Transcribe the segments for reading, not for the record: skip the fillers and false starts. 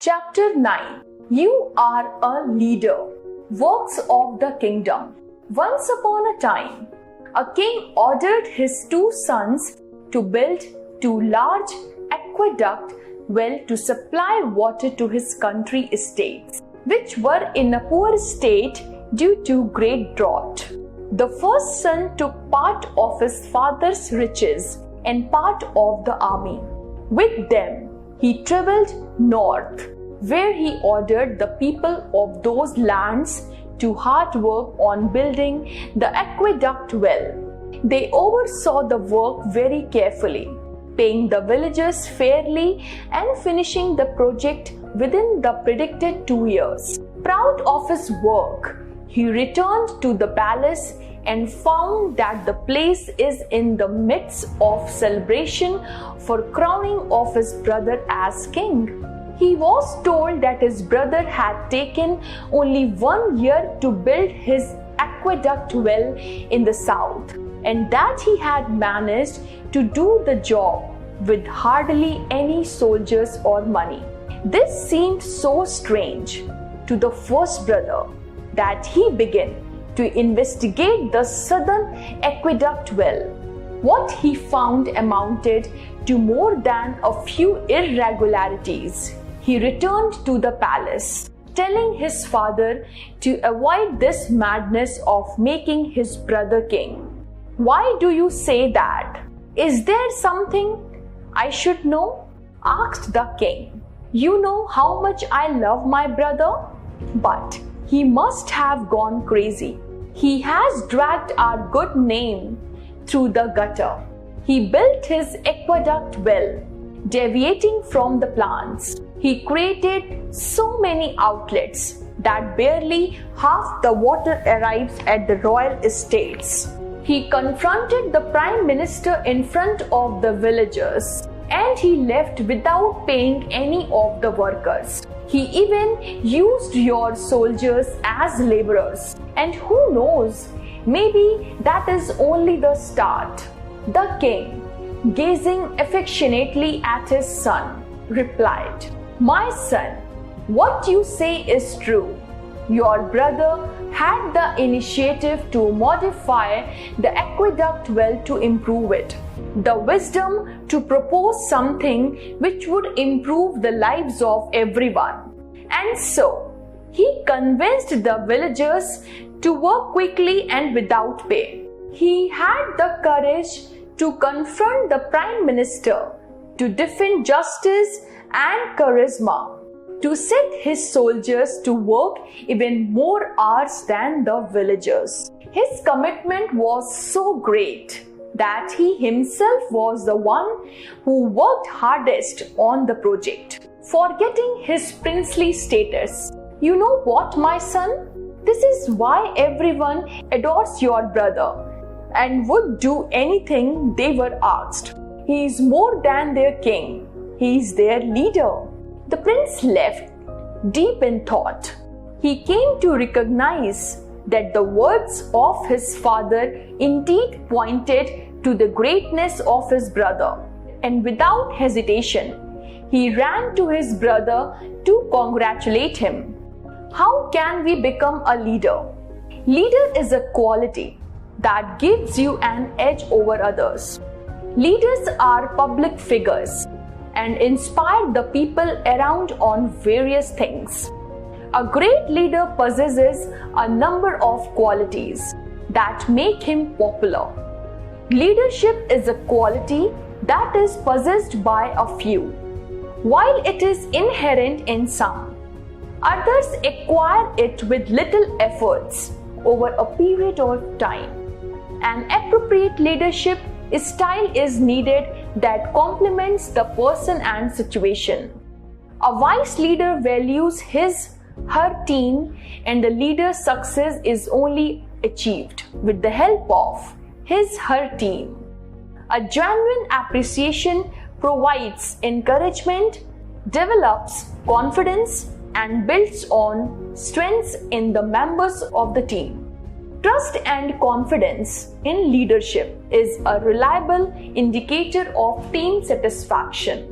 Chapter 9. You are a leader. Works of the kingdom. Once upon a time, a king ordered his two sons to build two large aqueduct wells to supply water to his country estates, which were in a poor state due to great drought. The first son took part of his father's riches and part of the army. With them, he traveled north, where he ordered the people of those lands to hard work on building the aqueduct well. They oversaw the work very carefully, paying the villagers fairly and finishing the project within the predicted 2 years. Proud of his work, he returned to the palace and found that the place is in the midst of celebration for crowning of his brother as king. He was told that his brother had taken only 1 year to build his aqueduct well in the south, and that he had managed to do the job with hardly any soldiers or money. This seemed so strange to the first brother that he began to investigate the southern aqueduct well. What he found amounted to more than a few irregularities. He returned to the palace, telling his father to avoid this madness of making his brother king. "Why do you say that? Is there something I should know?" asked the king. "You know how much I love my brother, but he must have gone crazy. He has dragged our good name through the gutter. He built his aqueduct well, deviating from the plans. He created so many outlets that barely half the water arrives at the royal estates. He confronted the prime minister in front of the villagers, and he left without paying any of the workers. He even used your soldiers as laborers. And who knows, maybe that is only the start." The king, gazing affectionately at his son, replied, "My son, what you say is true. Your brother had the initiative to modify the aqueduct well to improve it, the wisdom to propose something which would improve the lives of everyone. And so, he convinced the villagers to work quickly and without pay. He had the courage to confront the prime minister, to defend justice and charisma, to set his soldiers to work even more hours than the villagers. His commitment was so great that he himself was the one who worked hardest on the project, forgetting his princely status. You know what, my son? This is why everyone adores your brother and would do anything they were asked. He is more than their king. He is their leader." The prince left, deep in thought. He came to recognize that the words of his father indeed pointed to the greatness of his brother, and without hesitation, he ran to his brother to congratulate him. How can we become a leader? Leader is a quality that gives you an edge over others. Leaders are public figures and inspire the people around on various things. A great leader possesses a number of qualities that make him popular. Leadership is a quality that is possessed by a few, while it is inherent in some. Others acquire it with little efforts over a period of time. An appropriate leadership style is needed that complements the person and situation. A wise leader values her team, and the leader's success is only achieved with the help of her team. A genuine appreciation provides encouragement, develops confidence, and builds on strengths in the members of the team. Trust and confidence in leadership is a reliable indicator of team satisfaction.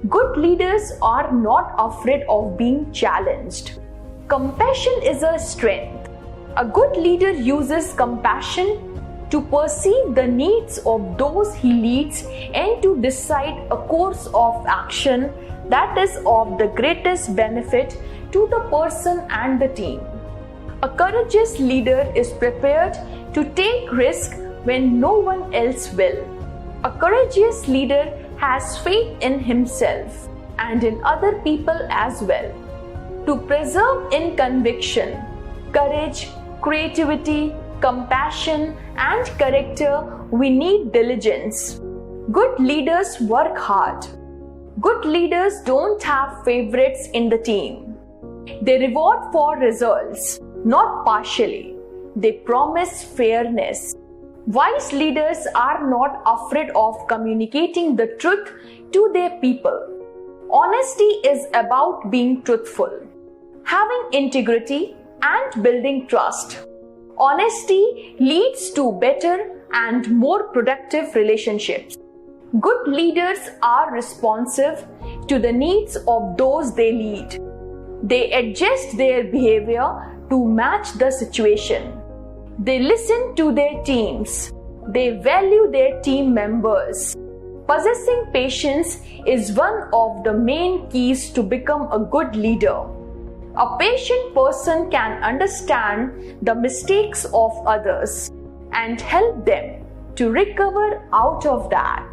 Good leaders are not afraid of being challenged. Compassion is a strength. A good leader uses compassion to perceive the needs of those he leads and to decide a course of action that is of the greatest benefit to the person and the team. A courageous leader is prepared to take risk when no one else will. A courageous leader has faith in himself and in other people as well. To preserve in conviction, courage, creativity, compassion, and character, we need diligence. Good leaders work hard. Good leaders don't have favorites in the team. They reward for results, not partially. They promise fairness. Wise leaders are not afraid of communicating the truth to their people. Honesty is about being truthful, having integrity, and building trust. Honesty leads to better and more productive relationships. Good leaders are responsive to the needs of those they lead. They adjust their behavior to match the situation. They listen to their teams. They value their team members. Possessing patience is one of the main keys to become a good leader. A patient person can understand the mistakes of others and help them to recover out of that.